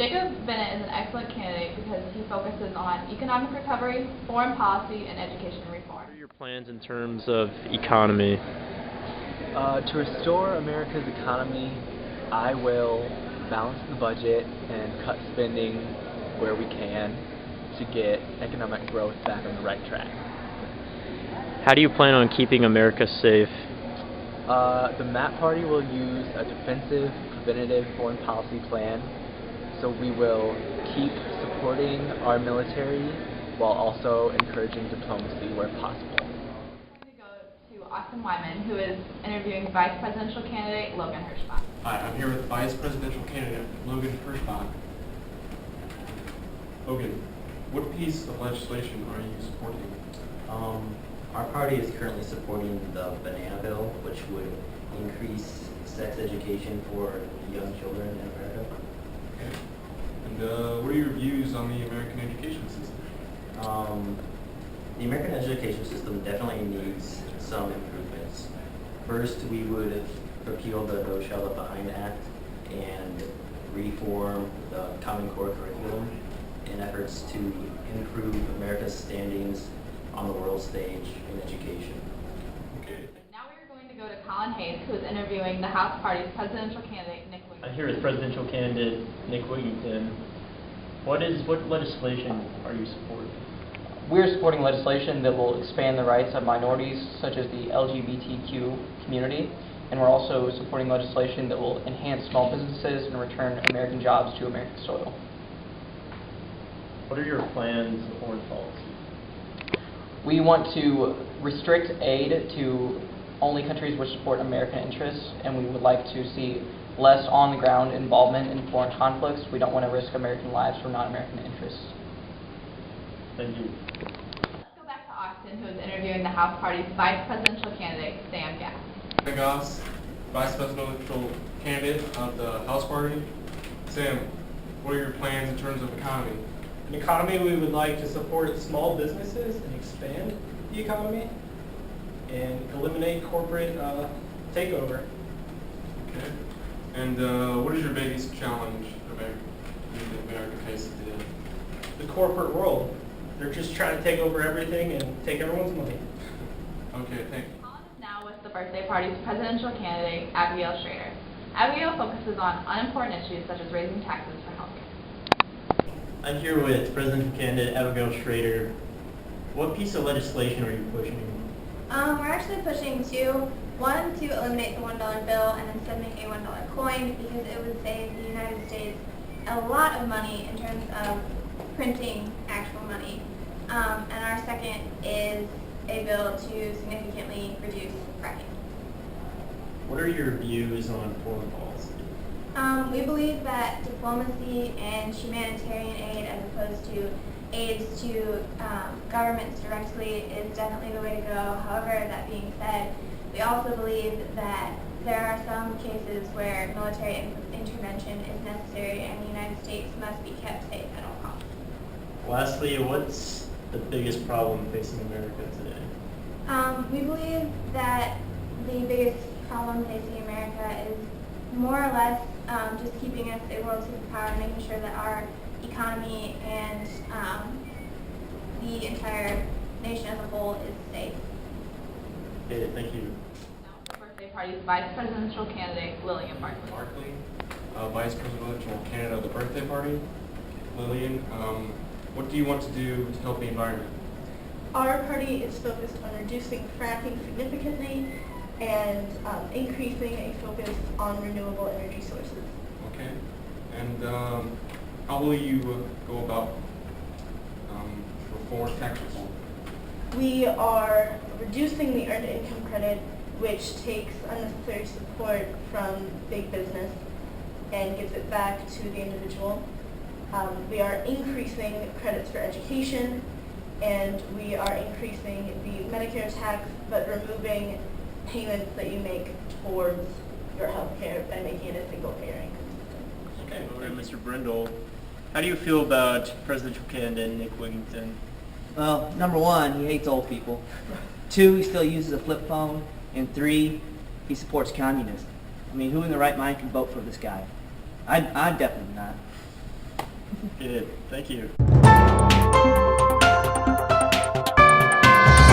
Jacob Bennett is an excellent candidate because he focuses on economic recovery, foreign policy, and education reform. What are your plans in terms of economy? To restore America's economy, I will balance the budget and cut spending where we can to get economic growth back on the right track. How do you plan on keeping America safe? The MAP Party will use a defensive, preventative foreign policy plan, so we will keep supporting our military while also encouraging diplomacy where possible. We're going to go to Austin Wyman, who is interviewing Vice Presidential candidate Logan Hirschbach. Hi, I'm here with Vice Presidential candidate Logan Hirschbach. Logan, what piece of legislation are you supporting? Our party is currently supporting the banana bill, which would increase sex education for young children in America. Okay. And what are your views on the American education system? The American education system definitely needs some improvements. First, we would repeal the No Child Left Behind Act and reform the Common Core curriculum in efforts to improve America's standings on the world stage in education. Okay. Now we are going to go to Colin Hayes, who is interviewing the House Party's presidential candidate Nick Wigington. I'm here with presidential candidate Nick Wigington. What legislation are you supporting? We're supporting legislation that will expand the rights of minorities, such as the LGBTQ community, and we're also supporting legislation that will enhance small businesses and return American jobs to American soil. What are your plans for foreign policy? We want to restrict aid to only countries which support American interests, and we would like to see less on-the-ground involvement in foreign conflicts. We don't want to risk American lives for non-American interests. Thank you. Let's go back to Austin, who is interviewing the House Party's vice presidential candidate Sam Gass. Hey guys, Vice Presidential candidate of the House Party. Sam, what are your plans in terms of economy? An economy, we would like to support small businesses and expand the economy and eliminate corporate takeover. Okay. And what is your biggest challenge America faces today? The corporate world, they're just trying to take over everything and take everyone's money. Okay, thank you. Colin is now with the birthday party's presidential candidate Abigail Schrader. Abigail focuses on unimportant issues such as raising taxes for healthcare. I'm here with presidential candidate Abigail Schrader. What piece of legislation are you pushing? We're actually pushing two. One, to eliminate the $1 bill and instead make a $1 coin because it would save the United States a lot of money in terms of printing actual money. And our second is a bill to significantly reduce fracking. What are your views on foreign policy? We believe that diplomacy and humanitarian aid as opposed to aids to governments directly is definitely the way to go. However, that being said, we also believe that there are some cases where military intervention is necessary and the United States must be kept safe at all costs. Lastly, what's the biggest problem facing America today? We believe that the biggest problem facing America is more or less just keeping us a world superpower, making sure that our economy and the entire nation as a whole is safe. Okay, thank you. Now with the birthday party's vice presidential candidate Lillian Barkley. Vice Presidential candidate of the birthday party. Lillian, what do you want to do to help the environment? Our party is focused on reducing fracking significantly and increasing a focus on renewable energy sources. Okay. And how will you go about tax reform? We are reducing the earned income credit, which takes unnecessary support from big business and gives it back to the individual. We are increasing credits for education, and we are increasing the Medicare tax, but removing payments that you make towards your health care by making it a single-payer income system. Okay, Mr. Brindle, how do you feel about presidential candidate Nick Wigington? Well, number one, he hates old people. 2, he still uses a flip phone. And 3, he supports communism. I mean, who in their right mind can vote for this guy? I definitely not. Good. Thank you.